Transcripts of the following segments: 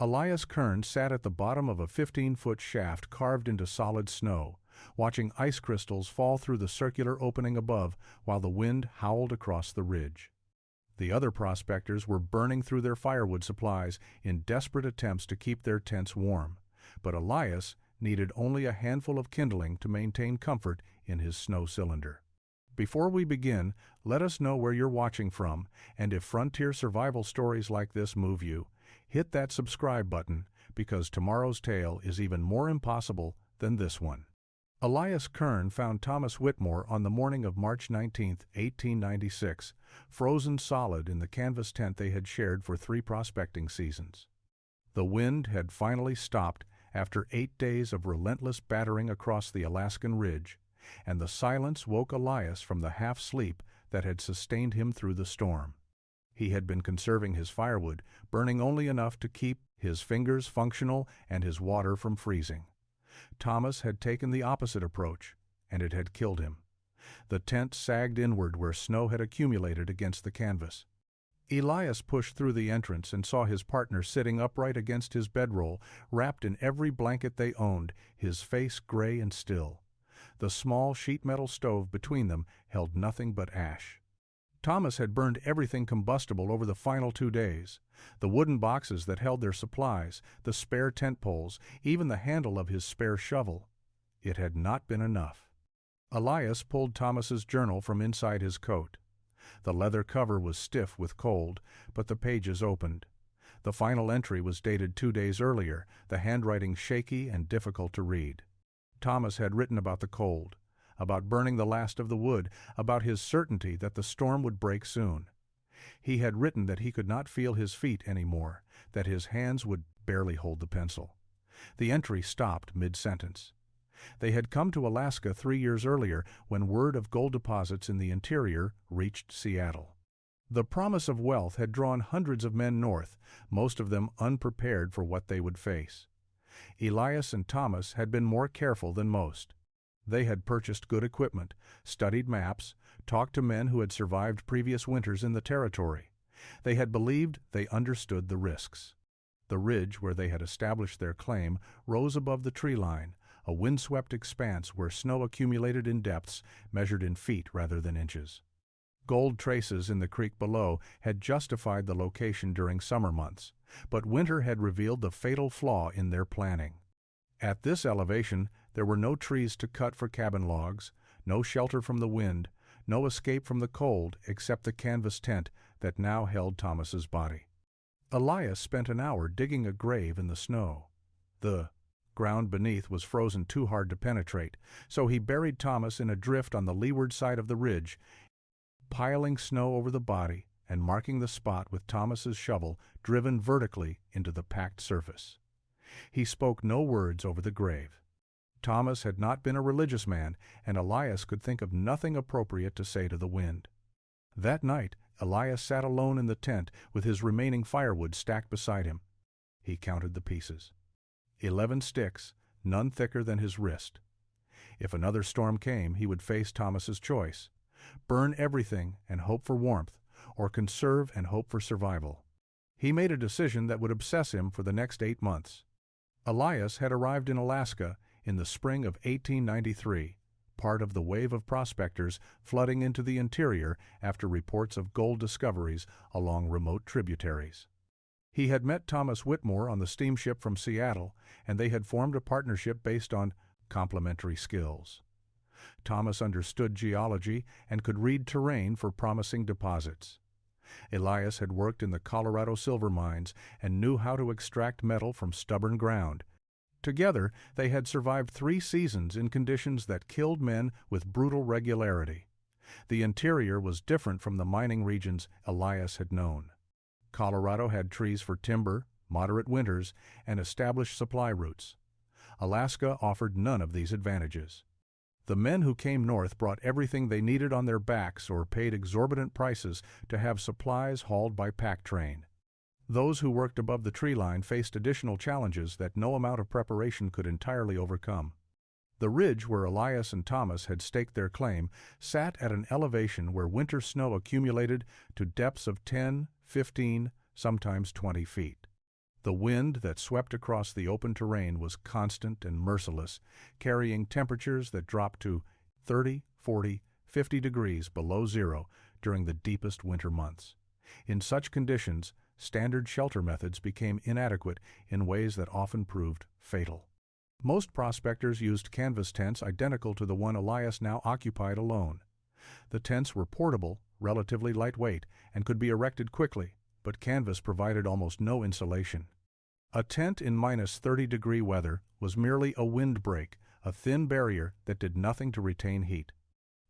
Elias Kern sat at the bottom of a 15-foot shaft carved into solid snow, watching ice crystals fall through the circular opening above while the wind howled across the ridge. The other prospectors were burning through their firewood supplies in desperate attempts to keep their tents warm, but Elias needed only a handful of kindling to maintain comfort in his snow cylinder. Before we begin, let us know where you're watching from, and if frontier survival stories like this move you, hit that subscribe button, because tomorrow's tale is even more impossible than this one. Elias Kern found Thomas Whitmore on the morning of March 19, 1896, frozen solid in the canvas tent they had shared for 3 prospecting seasons. The wind had finally stopped after 8 days of relentless battering across the Alaskan ridge, and the silence woke Elias from the half-sleep that had sustained him through the storm. He had been conserving his firewood, burning only enough to keep his fingers functional and his water from freezing. Thomas had taken the opposite approach, and it had killed him. The tent sagged inward where snow had accumulated against the canvas. Elias pushed through the entrance and saw his partner sitting upright against his bedroll, wrapped in every blanket they owned, his face gray and still. The small sheet metal stove between them held nothing but ash. Thomas had burned everything combustible over the final 2 days. The wooden boxes that held their supplies, the spare tent poles, even the handle of his spare shovel. It had not been enough. Elias pulled Thomas's journal from inside his coat. The leather cover was stiff with cold, but the pages opened. The final entry was dated 2 days earlier, the handwriting shaky and difficult to read. Thomas had written about the cold, about burning the last of the wood, about his certainty that the storm would break soon. He had written that he could not feel his feet anymore, that his hands would barely hold the pencil. The entry stopped mid-sentence. They had come to Alaska 3 years earlier when word of gold deposits in the interior reached Seattle. The promise of wealth had drawn hundreds of men north, most of them unprepared for what they would face. Elias and Thomas had been more careful than most. They had purchased good equipment, studied maps, talked to men who had survived previous winters in the territory. They had believed they understood the risks. The ridge where they had established their claim rose above the tree line, a windswept expanse where snow accumulated in depths measured in feet rather than inches. Gold traces in the creek below had justified the location during summer months, but winter had revealed the fatal flaw in their planning. At this elevation, there were no trees to cut for cabin logs, no shelter from the wind, no escape from the cold except the canvas tent that now held Thomas's body. Elias spent an hour digging a grave in the snow. The ground beneath was frozen too hard to penetrate, so he buried Thomas in a drift on the leeward side of the ridge, piling snow over the body and marking the spot with Thomas's shovel driven vertically into the packed surface. He spoke no words over the grave. Thomas had not been a religious man, and Elias could think of nothing appropriate to say to the wind. That night, Elias sat alone in the tent with his remaining firewood stacked beside him. He counted the pieces. 11 sticks, none thicker than his wrist. If another storm came, he would face Thomas's choice: burn everything and hope for warmth, or conserve and hope for survival. He made a decision that would obsess him for the next 8 months. Elias had arrived in Alaska in the spring of 1893, part of the wave of prospectors flooding into the interior after reports of gold discoveries along remote tributaries. He had met Thomas Whitmore on the steamship from Seattle, and they had formed a partnership based on complementary skills. Thomas understood geology and could read terrain for promising deposits. Elias had worked in the Colorado silver mines and knew how to extract metal from stubborn ground. Together, they had survived 3 seasons in conditions that killed men with brutal regularity. The interior was different from the mining regions Elias had known. Colorado had trees for timber, moderate winters, and established supply routes. Alaska offered none of these advantages. The men who came north brought everything they needed on their backs or paid exorbitant prices to have supplies hauled by pack train. Those who worked above the tree line faced additional challenges that no amount of preparation could entirely overcome. The ridge where Elias and Thomas had staked their claim sat at an elevation where winter snow accumulated to depths of 10, 15, sometimes 20 feet. The wind that swept across the open terrain was constant and merciless, carrying temperatures that dropped to 30, 40, 50 degrees below zero during the deepest winter months. In such conditions, standard shelter methods became inadequate in ways that often proved fatal. Most prospectors used canvas tents identical to the one Elias now occupied alone. The tents were portable, relatively lightweight, and could be erected quickly, but canvas provided almost no insulation. A tent in -30-degree weather was merely a windbreak, a thin barrier that did nothing to retain heat.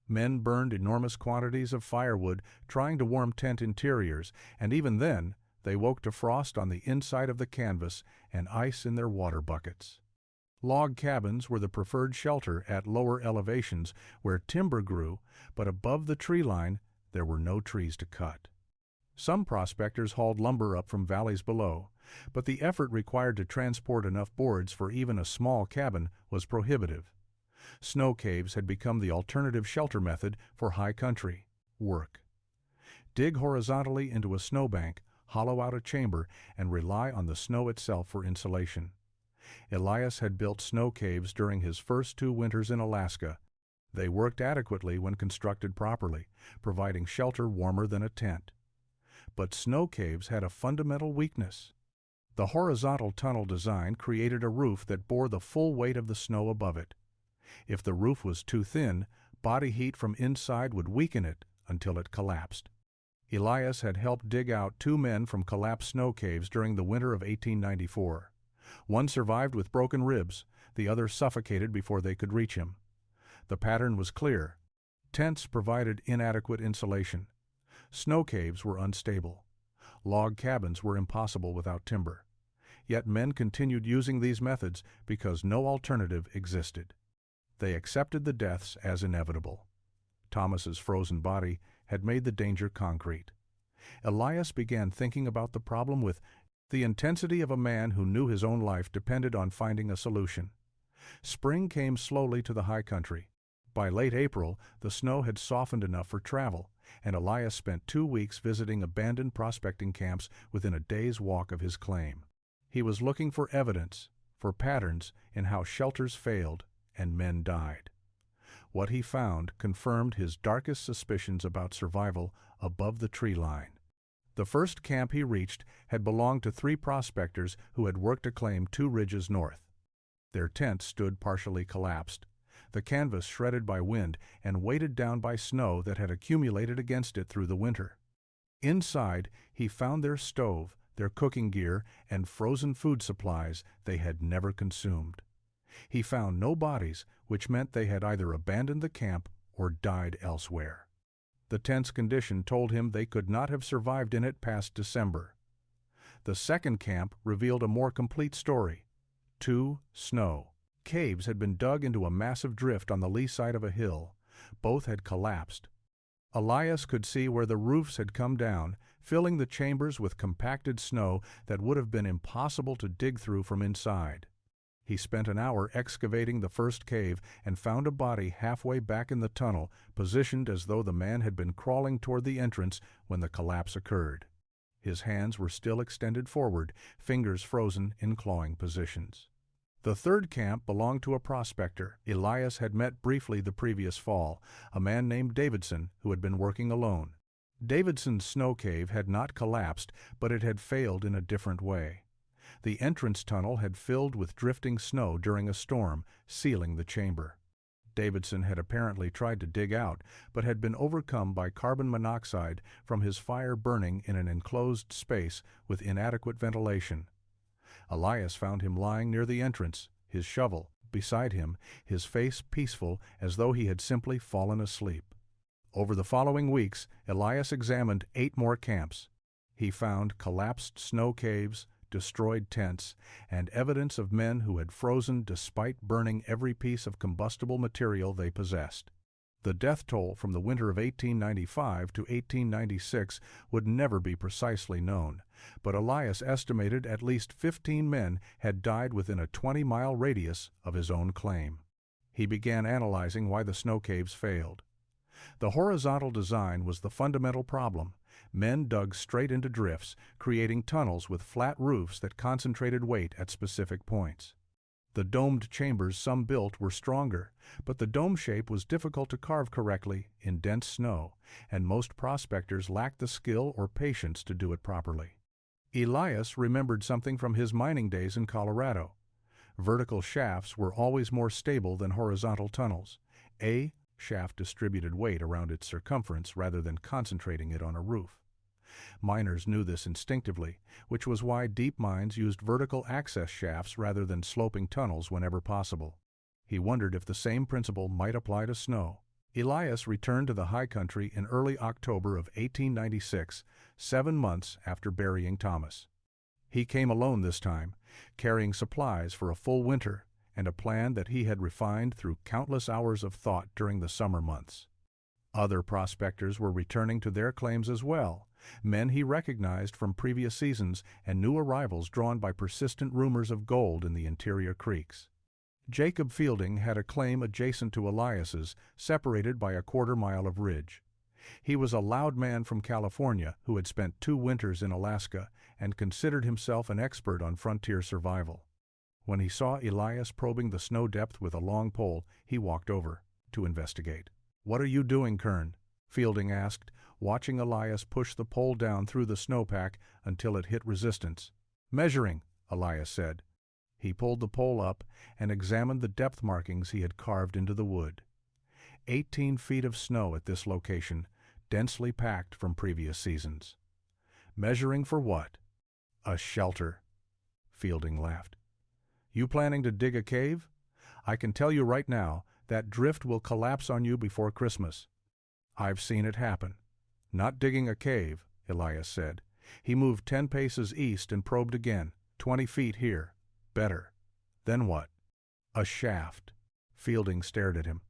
Men burned enormous quantities of firewood trying to warm tent interiors, and even then, they woke to frost on the inside of the canvas and ice in their water buckets. Log cabins were the preferred shelter at lower elevations where timber grew, but above the tree line there were no trees to cut. Some prospectors hauled lumber up from valleys below, but the effort required to transport enough boards for even a small cabin was prohibitive. Snow caves had become the alternative shelter method for high country work. Dig horizontally into a snowbank, hollow out a chamber, and rely on the snow itself for insulation. Elias had built snow caves during his first 2 winters in Alaska. They worked adequately when constructed properly, providing shelter warmer than a tent. But snow caves had a fundamental weakness. The horizontal tunnel design created a roof that bore the full weight of the snow above it. If the roof was too thin, body heat from inside would weaken it until it collapsed. Elias had helped dig out 2 men from collapsed snow caves during the winter of 1894. One survived with broken ribs, the other suffocated before they could reach him. The pattern was clear. Tents provided inadequate insulation. Snow caves were unstable. Log cabins were impossible without timber. Yet men continued using these methods because no alternative existed. They accepted the deaths as inevitable. Thomas's frozen body had made the danger concrete. Elias began thinking about the problem with the intensity of a man who knew his own life depended on finding a solution. Spring came slowly to the high country. By late April, the snow had softened enough for travel, and Elias spent 2 weeks visiting abandoned prospecting camps within a day's walk of his claim. He was looking for evidence, for patterns in how shelters failed and men died. What he found confirmed his darkest suspicions about survival above the tree line. The first camp he reached had belonged to 3 prospectors who had worked a claim 2 ridges north. Their tent stood partially collapsed, the canvas shredded by wind and weighted down by snow that had accumulated against it through the winter. Inside, he found their stove, their cooking gear, and frozen food supplies they had never consumed. He found no bodies, which meant they had either abandoned the camp or died elsewhere. The tent's condition told him they could not have survived in it past December. The second camp revealed a more complete story. 2 snow caves had been dug into a massive drift on the lee side of a hill. Both had collapsed. Elias could see where the roofs had come down, filling the chambers with compacted snow that would have been impossible to dig through from inside. He spent an hour excavating the first cave and found a body halfway back in the tunnel, positioned as though the man had been crawling toward the entrance when the collapse occurred. His hands were still extended forward, fingers frozen in clawing positions. The third camp belonged to a prospector Elias had met briefly the previous fall, a man named Davidson who had been working alone. Davidson's snow cave had not collapsed, but it had failed in a different way. The entrance tunnel had filled with drifting snow during a storm, sealing the chamber. Davidson had apparently tried to dig out, but had been overcome by carbon monoxide from his fire burning in an enclosed space with inadequate ventilation. Elias found him lying near the entrance, his shovel beside him, his face peaceful as though he had simply fallen asleep. Over the following weeks, Elias examined 8 more camps. He found collapsed snow caves, destroyed tents, and evidence of men who had frozen despite burning every piece of combustible material they possessed. The death toll from the winter of 1895 to 1896 would never be precisely known, but Elias estimated at least 15 men had died within a 20-mile radius of his own claim. He began analyzing why the snow caves failed. The horizontal design was the fundamental problem, Men dug straight into drifts, creating tunnels with flat roofs that concentrated weight at specific points. The domed chambers some built were stronger, but the dome shape was difficult to carve correctly in dense snow, and most prospectors lacked the skill or patience to do it properly. Elias remembered something from his mining days in Colorado. Vertical shafts were always more stable than horizontal tunnels. A shaft distributed weight around its circumference rather than concentrating it on a roof. Miners knew this instinctively, which was why deep mines used vertical access shafts rather than sloping tunnels whenever possible. He wondered if the same principle might apply to snow. Elias returned to the high country in early October of 1896, 7 months after burying Thomas. He came alone this time, carrying supplies for a full winter and a plan that he had refined through countless hours of thought during the summer months. Other prospectors were returning to their claims as well, men he recognized from previous seasons and new arrivals drawn by persistent rumors of gold in the interior creeks. Jacob Fielding had a claim adjacent to Elias's, separated by a quarter-mile of ridge. He was a loud man from California who had spent 2 winters in Alaska and considered himself an expert on frontier survival. When he saw Elias probing the snow depth with a long pole, he walked over to investigate. "What are you doing, Kern?" Fielding asked, watching Elias push the pole down through the snowpack until it hit resistance. "Measuring," Elias said. He pulled the pole up and examined the depth markings he had carved into the wood. 18 feet of snow at this location, densely packed from previous seasons. "Measuring for what?" "A shelter." Fielding laughed. "You planning to dig a cave? I can tell you right now, that drift will collapse on you before Christmas." "I've seen it happen." "Not digging a cave," Elias said. He moved 10 paces east and probed again. 20 feet here. Better. Then what? "A shaft." Fielding stared at him.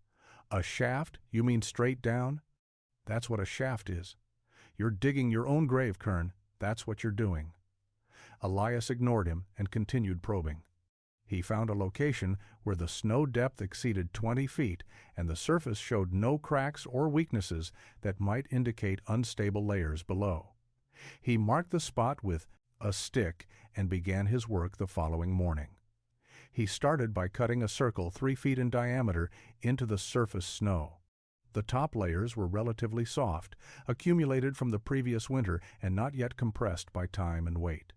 "A shaft? You mean straight down?" "That's what a shaft is. You're digging your own grave, Kern. That's what you're doing." Elias ignored him and continued probing. He found a location where the snow depth exceeded 20 feet and the surface showed no cracks or weaknesses that might indicate unstable layers below. He marked the spot with a stick and began his work the following morning. He started by cutting a circle 3 feet in diameter into the surface snow. The top layers were relatively soft, accumulated from the previous winter and not yet compressed by time and weight.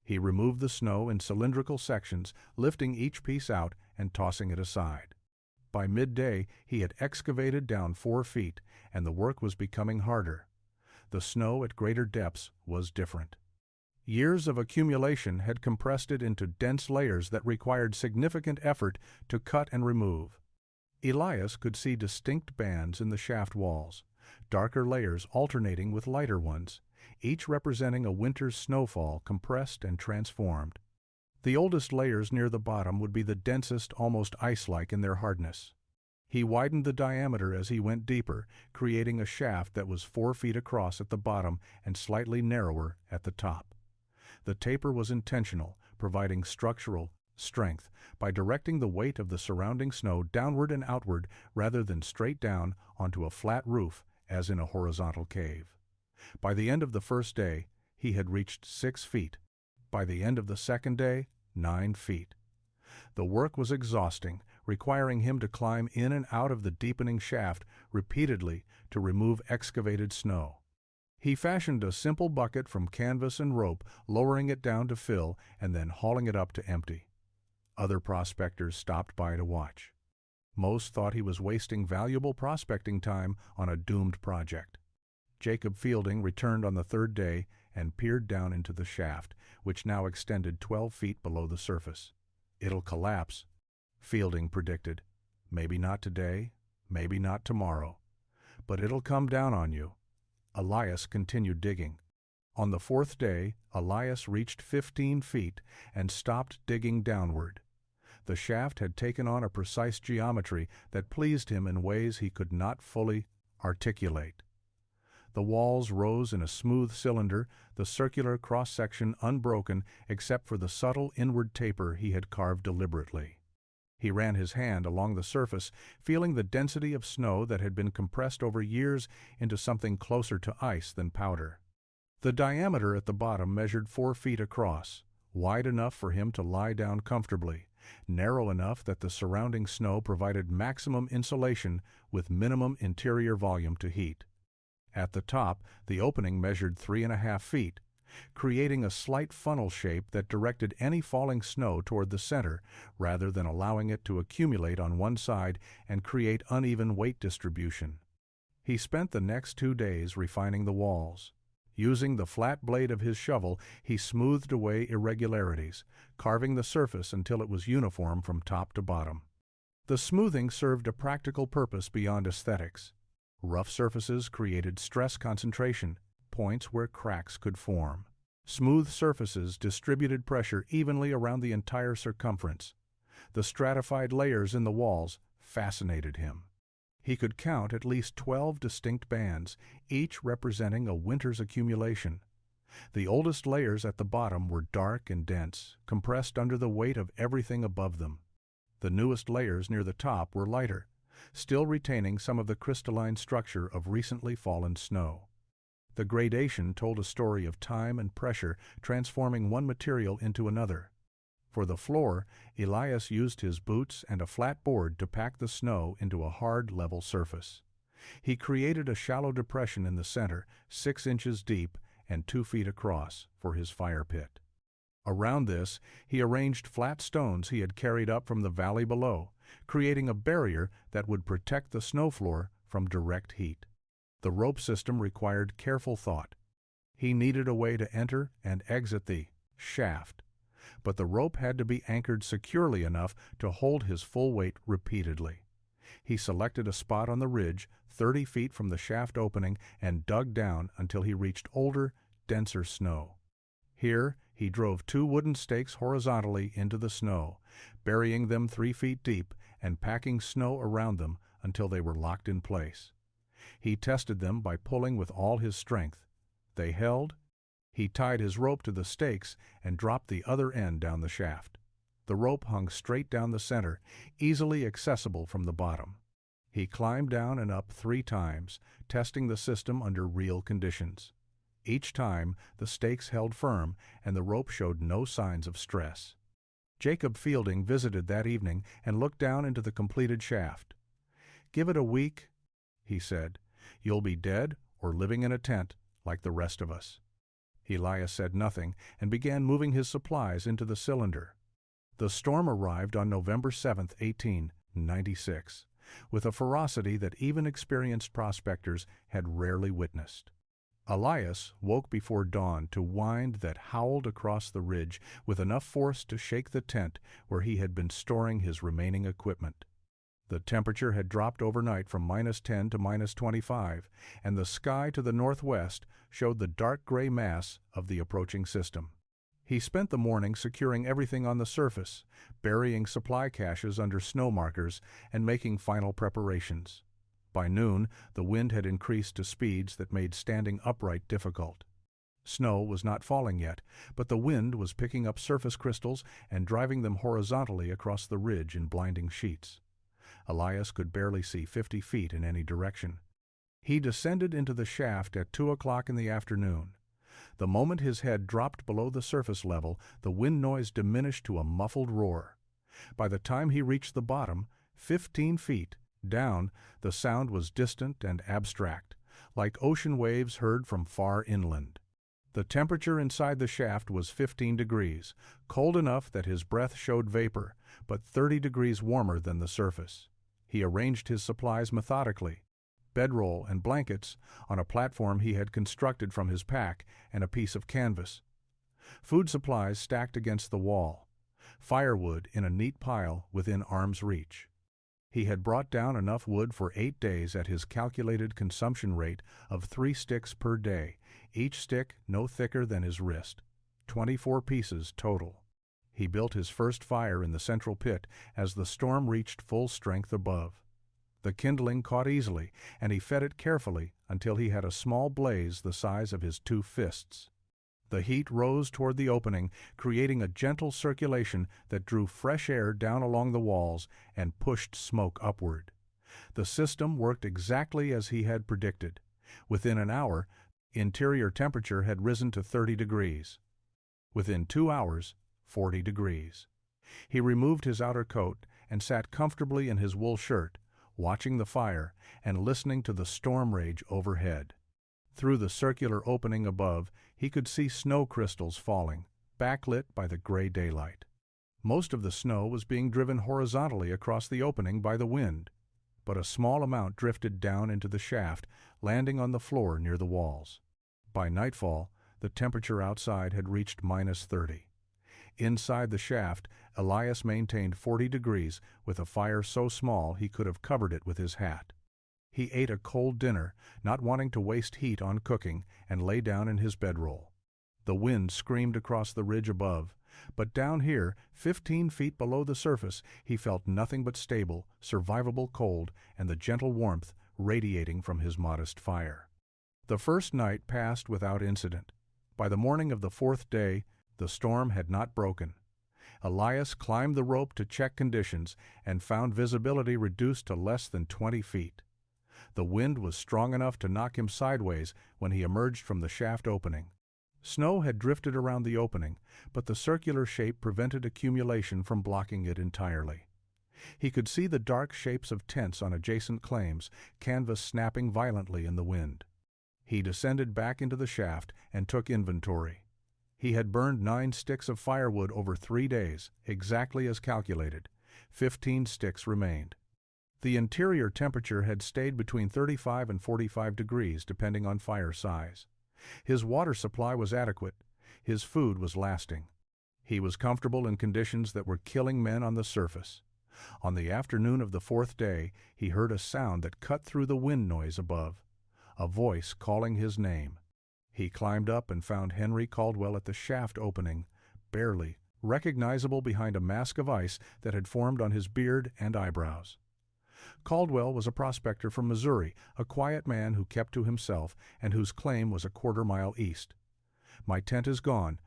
He removed the snow in cylindrical sections, lifting each piece out and tossing it aside. By midday, he had excavated down 4 feet, and the work was becoming harder. The snow at greater depths was different. Years of accumulation had compressed it into dense layers that required significant effort to cut and remove. Elias could see distinct bands in the shaft walls, darker layers alternating with lighter ones, each representing a winter's snowfall compressed and transformed. The oldest layers near the bottom would be the densest, almost ice-like in their hardness. He widened the diameter as he went deeper, creating a shaft that was 4 feet across at the bottom and slightly narrower at the top. The taper was intentional, providing structural strength by directing the weight of the surrounding snow downward and outward rather than straight down onto a flat roof as in a horizontal cave. By the end of the first day, he had reached 6 feet. By the end of the second day, 9 feet. The work was exhausting, requiring him to climb in and out of the deepening shaft repeatedly to remove excavated snow. He fashioned a simple bucket from canvas and rope, lowering it down to fill and then hauling it up to empty. Other prospectors stopped by to watch. Most thought he was wasting valuable prospecting time on a doomed project. Jacob Fielding returned on the 3rd day and peered down into the shaft, which now extended 12 feet below the surface. "It'll collapse," Fielding predicted. "Maybe not today, maybe not tomorrow. But it'll come down on you." Elias continued digging. On the 4th day, Elias reached 15 feet and stopped digging downward. The shaft had taken on a precise geometry that pleased him in ways he could not fully articulate. The walls rose in a smooth cylinder, the circular cross-section unbroken except for the subtle inward taper he had carved deliberately. He ran his hand along the surface, feeling the density of snow that had been compressed over years into something closer to ice than powder. The diameter at the bottom measured 4 feet across, wide enough for him to lie down comfortably, narrow enough that the surrounding snow provided maximum insulation with minimum interior volume to heat. At the top, the opening measured 3.5 feet, creating a slight funnel shape that directed any falling snow toward the center rather than allowing it to accumulate on one side and create uneven weight distribution. He spent the next 2 days refining the walls. Using the flat blade of his shovel, he smoothed away irregularities, carving the surface until it was uniform from top to bottom. The smoothing served a practical purpose beyond aesthetics. Rough surfaces created stress concentration, points where cracks could form. Smooth surfaces distributed pressure evenly around the entire circumference. The stratified layers in the walls fascinated him. He could count at least 12 distinct bands, each representing a winter's accumulation. The oldest layers at the bottom were dark and dense, compressed under the weight of everything above them. The newest layers near the top were lighter, still retaining some of the crystalline structure of recently fallen snow. The gradation told a story of time and pressure transforming one material into another. For the floor, Elias used his boots and a flat board to pack the snow into a hard, level surface. He created a shallow depression in the center, 6 inches deep and 2 feet across, for his fire pit. Around this, he arranged flat stones he had carried up from the valley below, creating a barrier that would protect the snow floor from direct heat. The rope system required careful thought. He needed a way to enter and exit the shaft, but the rope had to be anchored securely enough to hold his full weight repeatedly. He selected a spot on the ridge 30 feet from the shaft opening and dug down until he reached older, denser snow. Here, he drove 2 wooden stakes horizontally into the snow, burying them 3 feet deep and packing snow around them until they were locked in place. He tested them by pulling with all his strength. They held. He tied his rope to the stakes and dropped the other end down the shaft. The rope hung straight down the center, easily accessible from the bottom. He climbed down and up 3 times, testing the system under real conditions. Each time, the stakes held firm and the rope showed no signs of stress. Jacob Fielding visited that evening and looked down into the completed shaft. "Give it a week," he said. "You'll be dead or living in a tent like the rest of us." Elias said nothing and began moving his supplies into the cylinder. The storm arrived on November 7, 1896, with a ferocity that even experienced prospectors had rarely witnessed. Elias woke before dawn to wind that howled across the ridge with enough force to shake the tent where he had been storing his remaining equipment. The temperature had dropped overnight from -10 to -25, and the sky to the northwest showed the dark gray mass of the approaching system. He spent the morning securing everything on the surface, burying supply caches under snow markers, and making final preparations. By noon, the wind had increased to speeds that made standing upright difficult. Snow was not falling yet, but the wind was picking up surface crystals and driving them horizontally across the ridge in blinding sheets. Elias could barely see 50 feet in any direction. He descended into the shaft at 2 o'clock in the afternoon. The moment his head dropped below the surface level, the wind noise diminished to a muffled roar. By the time he reached the bottom, 15 feet down, the sound was distant and abstract, like ocean waves heard from far inland. The temperature inside the shaft was 15 degrees, cold enough that his breath showed vapor, but 30 degrees warmer than the surface. He arranged his supplies methodically, bedroll and blankets, on a platform he had constructed from his pack and a piece of canvas. Food supplies stacked against the wall. Firewood in a neat pile within arm's reach. He had brought down enough wood for 8 days at his calculated consumption rate of 3 sticks per day, each stick no thicker than his wrist. 24 pieces total. He built his first fire in the central pit as the storm reached full strength above. The kindling caught easily, and he fed it carefully until he had a small blaze the size of his 2 fists. The heat rose toward the opening, creating a gentle circulation that drew fresh air down along the walls and pushed smoke upward. The system worked exactly as he had predicted. Within an hour, interior temperature had risen to 30 degrees. Within 2 hours, 40 degrees. He removed his outer coat and sat comfortably in his wool shirt, watching the fire and listening to the storm rage overhead. Through the circular opening above, he could see snow crystals falling, backlit by the gray daylight. Most of the snow was being driven horizontally across the opening by the wind, but a small amount drifted down into the shaft, landing on the floor near the walls. By nightfall, the temperature outside had reached -30. Inside the shaft, Elias maintained 40 degrees with a fire so small he could have covered it with his hat. He ate a cold dinner, not wanting to waste heat on cooking, and lay down in his bedroll. The wind screamed across the ridge above, but down here, 15 feet below the surface, he felt nothing but stable, survivable cold and the gentle warmth radiating from his modest fire. The first night passed without incident. By the morning of the 4th day, the storm had not broken. Elias climbed the rope to check conditions and found visibility reduced to less than 20 feet. The wind was strong enough to knock him sideways when he emerged from the shaft opening. Snow had drifted around the opening, but the circular shape prevented accumulation from blocking it entirely. He could see the dark shapes of tents on adjacent claims, canvas snapping violently in the wind. He descended back into the shaft and took inventory. He had burned 9 sticks of firewood over 3 days, exactly as calculated. 15 sticks remained. The interior temperature had stayed between 35 and 45 degrees, depending on fire size. His water supply was adequate. His food was lasting. He was comfortable in conditions that were killing men on the surface. On the afternoon of the 4th day, he heard a sound that cut through the wind noise above. A voice calling his name. He climbed up and found Henry Caldwell at the shaft opening, barely recognizable behind a mask of ice that had formed on his beard and eyebrows. Caldwell was a prospector from Missouri, a quiet man who kept to himself and whose claim was a quarter-mile east. "My tent is gone,"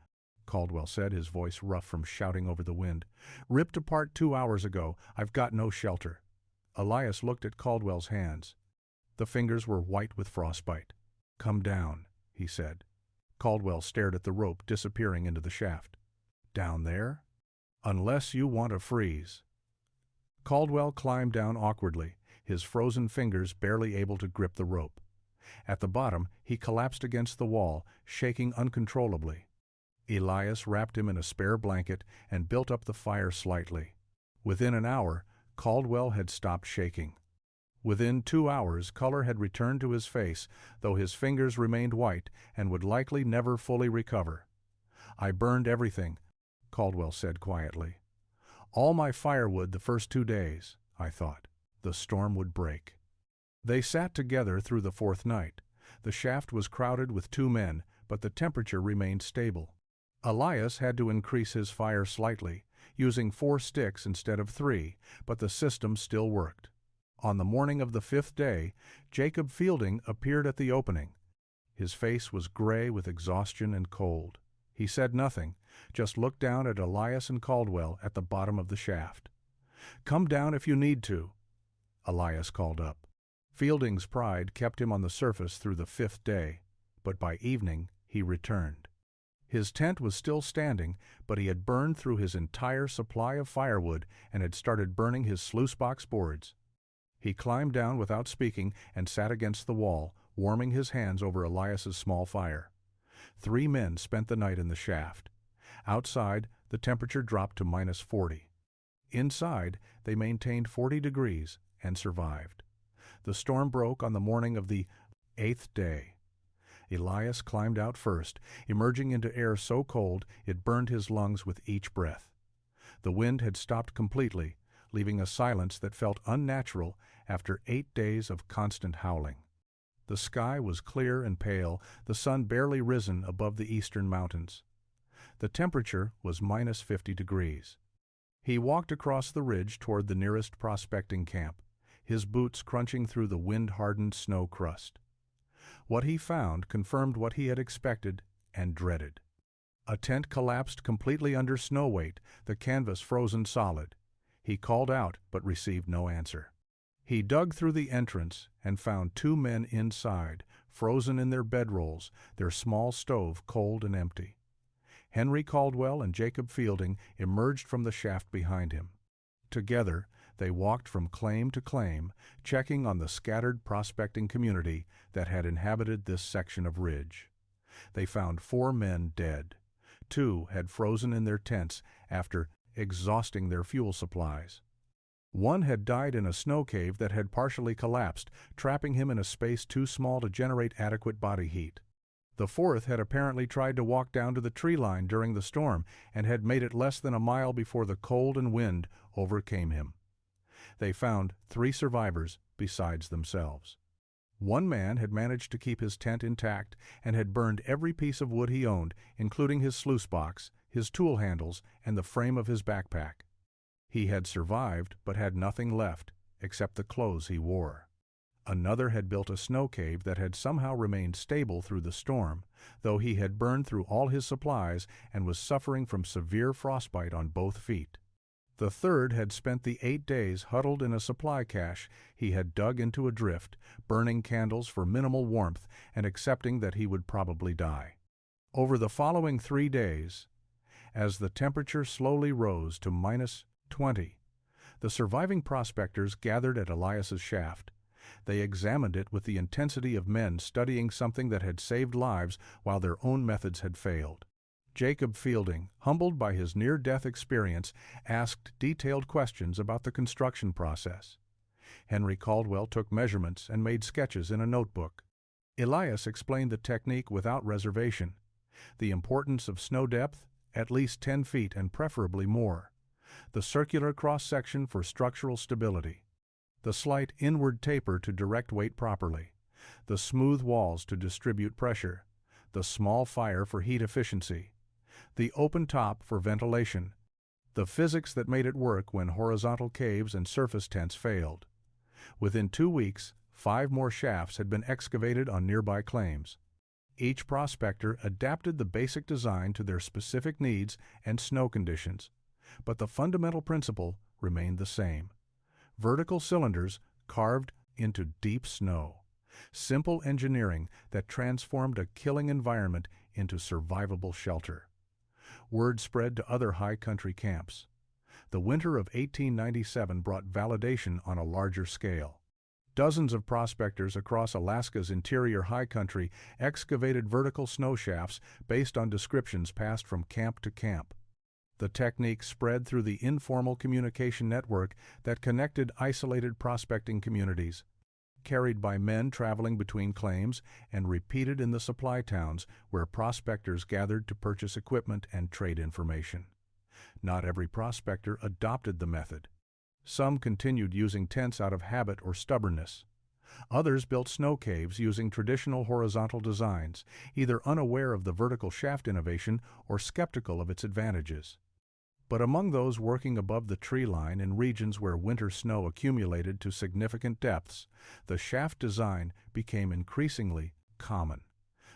Caldwell said, his voice rough from shouting over the wind. "Ripped apart 2 hours ago. I've got no shelter." Elias looked at Caldwell's hands. The fingers were white with frostbite. "Come down," he said. Caldwell stared at the rope disappearing into the shaft. "Down there?" "Unless you want to freeze." Caldwell climbed down awkwardly, his frozen fingers barely able to grip the rope. At the bottom, he collapsed against the wall, shaking uncontrollably. Elias wrapped him in a spare blanket and built up the fire slightly. Within an hour, Caldwell had stopped shaking. Within 2 hours, color had returned to his face, though his fingers remained white and would likely never fully recover. "I burned everything," Caldwell said quietly. "All my firewood the first 2 days, I thought. The storm would break." They sat together through the 4th night. The shaft was crowded with 2 men, but the temperature remained stable. Elias had to increase his fire slightly, using 4 sticks instead of 3, but the system still worked. On the morning of the 5th day, Jacob Fielding appeared at the opening. His face was gray with exhaustion and cold. He said nothing, just looked down at Elias and Caldwell at the bottom of the shaft. "Come down if you need to," Elias called up. Fielding's pride kept him on the surface through the 5th day, but by evening he returned. His tent was still standing, but he had burned through his entire supply of firewood and had started burning his sluice box boards. He climbed down without speaking and sat against the wall, warming his hands over Elias's small fire. 3 men spent the night in the shaft. Outside, the temperature dropped to -40. Inside, they maintained 40 degrees and survived. The storm broke on the morning of the 8th day. Elias climbed out first, emerging into air so cold it burned his lungs with each breath. The wind had stopped completely, leaving a silence that felt unnatural after 8 days of constant howling. The sky was clear and pale, the sun barely risen above the eastern mountains. The temperature was -50 degrees. He walked across the ridge toward the nearest prospecting camp, his boots crunching through the wind-hardened snow crust. What he found confirmed what he had expected and dreaded. A tent collapsed completely under snow weight, the canvas frozen solid. He called out but received no answer. He dug through the entrance and found 2 men inside, frozen in their bedrolls, their small stove cold and empty. Henry Caldwell and Jacob Fielding emerged from the shaft behind him. Together, they walked from claim to claim, checking on the scattered prospecting community that had inhabited this section of ridge. They found 4 men dead. 2 had frozen in their tents after exhausting their fuel supplies. 1 had died in a snow cave that had partially collapsed, trapping him in a space too small to generate adequate body heat. The 4th had apparently tried to walk down to the tree line during the storm and had made it less than a mile before the cold and wind overcame him. They found 3 survivors besides themselves. 1 man had managed to keep his tent intact and had burned every piece of wood he owned, including his sluice box, his tool handles, and the frame of his backpack. He had survived but had nothing left except the clothes he wore. Another had built a snow cave that had somehow remained stable through the storm, though he had burned through all his supplies and was suffering from severe frostbite on both feet. The 3rd had spent the 8 days huddled in a supply cache he had dug into a drift, burning candles for minimal warmth and accepting that he would probably die. Over the following 3 days, as the temperature slowly rose to -20, the surviving prospectors gathered at Elias's shaft. They examined it with the intensity of men studying something that had saved lives while their own methods had failed. Jacob Fielding, humbled by his near-death experience, asked detailed questions about the construction process. Henry Caldwell took measurements and made sketches in a notebook. Elias explained the technique without reservation. The importance of snow depth, at least 10 feet and preferably more. The circular cross-section for structural stability. The slight inward taper to direct weight properly. The smooth walls to distribute pressure. The small fire for heat efficiency. The open top for ventilation. The physics that made it work when horizontal caves and surface tents failed. Within 2 weeks, 5 more shafts had been excavated on nearby claims. Each prospector adapted the basic design to their specific needs and snow conditions, but the fundamental principle remained the same. Vertical cylinders carved into deep snow. Simple engineering that transformed a killing environment into survivable shelter. Word spread to other high country camps. The winter of 1897 brought validation on a larger scale. Dozens of prospectors across Alaska's interior high country excavated vertical snow shafts based on descriptions passed from camp to camp. The technique spread through the informal communication network that connected isolated prospecting communities, carried by men traveling between claims and repeated in the supply towns where prospectors gathered to purchase equipment and trade information. Not every prospector adopted the method. Some continued using tents out of habit or stubbornness. Others built snow caves using traditional horizontal designs, either unaware of the vertical shaft innovation or skeptical of its advantages. But among those working above the tree line in regions where winter snow accumulated to significant depths, the shaft design became increasingly common.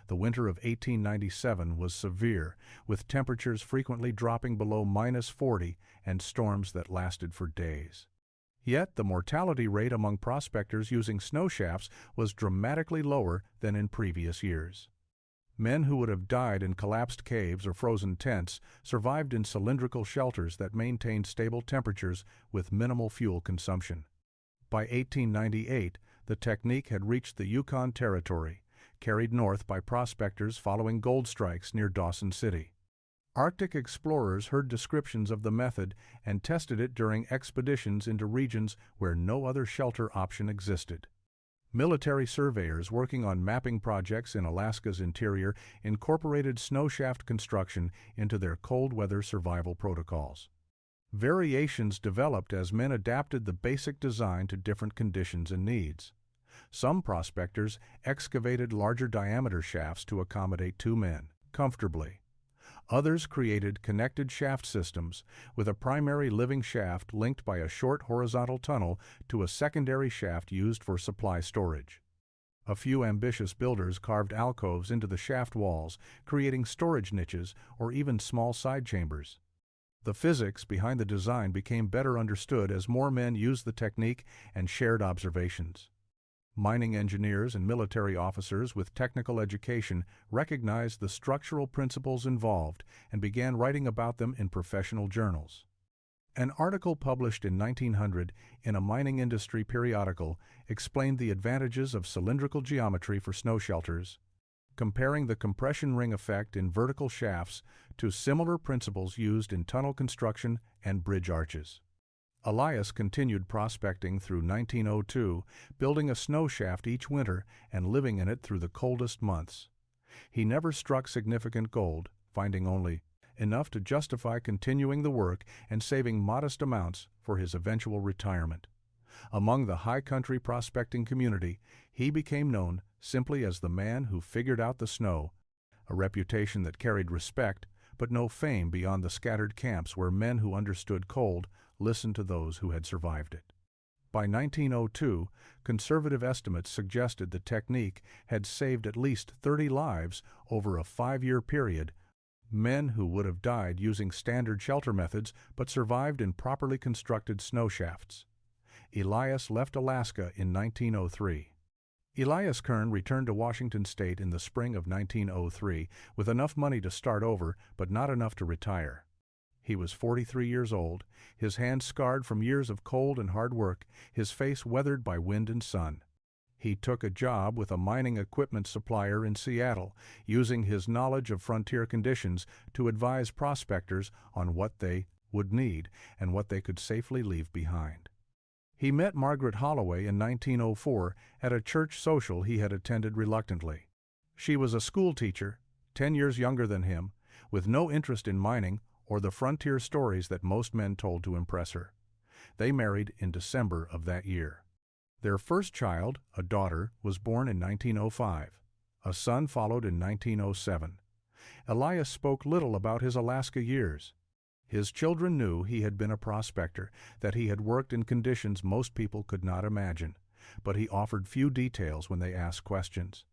The winter of 1897 was severe, with temperatures frequently dropping below -40 and storms that lasted for days. Yet the mortality rate among prospectors using snow shafts was dramatically lower than in previous years. Men who would have died in collapsed caves or frozen tents survived in cylindrical shelters that maintained stable temperatures with minimal fuel consumption. By 1898, the technique had reached the Yukon Territory, carried north by prospectors following gold strikes near Dawson City. Arctic explorers heard descriptions of the method and tested it during expeditions into regions where no other shelter option existed. Military surveyors working on mapping projects in Alaska's interior incorporated snow shaft construction into their cold weather survival protocols. Variations developed as men adapted the basic design to different conditions and needs. Some prospectors excavated larger diameter shafts to accommodate 2 men, comfortably. Others created connected shaft systems, with a primary living shaft linked by a short horizontal tunnel to a secondary shaft used for supply storage. A few ambitious builders carved alcoves into the shaft walls, creating storage niches or even small side chambers. The physics behind the design became better understood as more men used the technique and shared observations. Mining engineers and military officers with technical education recognized the structural principles involved and began writing about them in professional journals. An article published in 1900 in a mining industry periodical explained the advantages of cylindrical geometry for snow shelters, comparing the compression ring effect in vertical shafts to similar principles used in tunnel construction and bridge arches. Elias continued prospecting through 1902, building a snow shaft each winter and living in it through the coldest months. He never struck significant gold, finding only enough to justify continuing the work and saving modest amounts for his eventual retirement. Among the high country prospecting community, he became known simply as the man who figured out the snow, a reputation that carried respect but no fame beyond the scattered camps where men who understood cold listened to those who had survived it. By 1902, conservative estimates suggested the technique had saved at least 30 lives over a 5-year period, men who would have died using standard shelter methods but survived in properly constructed snow shafts. Elias left Alaska in 1903. Elias Kern returned to Washington State in the spring of 1903 with enough money to start over but not enough to retire. He was 43 years old, his hands scarred from years of cold and hard work, his face weathered by wind and sun. He took a job with a mining equipment supplier in Seattle, using his knowledge of frontier conditions to advise prospectors on what they would need and what they could safely leave behind. He met Margaret Holloway in 1904 at a church social he had attended reluctantly. She was a school teacher, 10 years younger than him, with no interest in mining or the frontier stories that most men told to impress her. They married in December of that year. Their first child, a daughter, was born in 1905. A son followed in 1907. Elias spoke little about his Alaska years. His children knew he had been a prospector, that he had worked in conditions most people could not imagine, but he offered few details when they asked questions.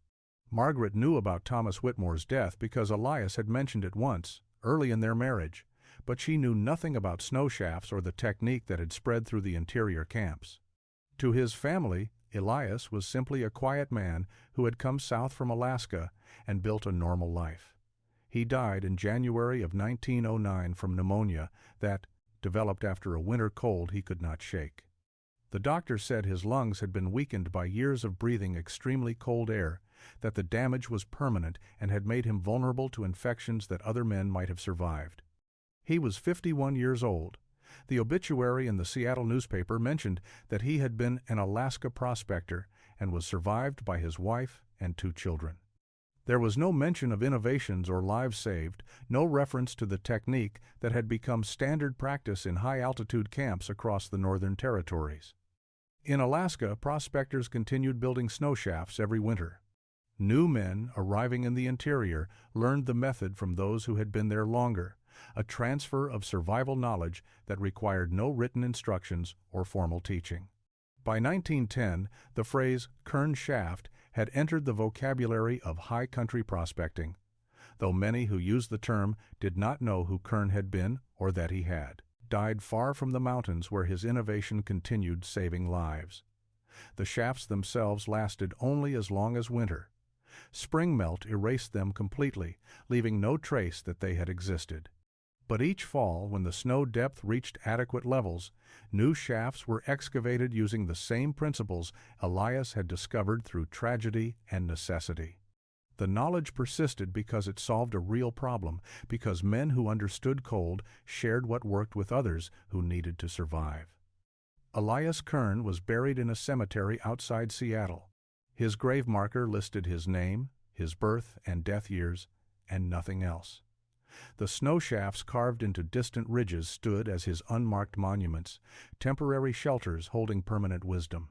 Margaret knew about Thomas Whitmore's death because Elias had mentioned it once, early in their marriage, but she knew nothing about snow shafts or the technique that had spread through the interior camps. To his family, Elias was simply a quiet man who had come south from Alaska and built a normal life. He died in January of 1909 from pneumonia that developed after a winter cold he could not shake. The doctor said his lungs had been weakened by years of breathing extremely cold air, that the damage was permanent and had made him vulnerable to infections that other men might have survived. He was 51 years old. The obituary in the Seattle newspaper mentioned that he had been an Alaska prospector and was survived by his wife and 2 children. There was no mention of innovations or lives saved, no reference to the technique that had become standard practice in high-altitude camps across the northern territories. In Alaska, prospectors continued building snow shafts every winter. New men arriving in the interior learned the method from those who had been there longer, a transfer of survival knowledge that required no written instructions or formal teaching. By 1910, the phrase Kern shaft had entered the vocabulary of high country prospecting, though many who used the term did not know who Kern had been or that he had died far from the mountains where his innovation continued saving lives. The shafts themselves lasted only as long as winter. Spring melt erased them completely, leaving no trace that they had existed. But each fall, when the snow depth reached adequate levels, new shafts were excavated using the same principles Elias had discovered through tragedy and necessity. The knowledge persisted because it solved a real problem, because men who understood cold shared what worked with others who needed to survive. Elias Kern was buried in a cemetery outside Seattle. His grave marker listed his name, his birth and death years, and nothing else. The snow shafts carved into distant ridges stood as his unmarked monuments, temporary shelters holding permanent wisdom.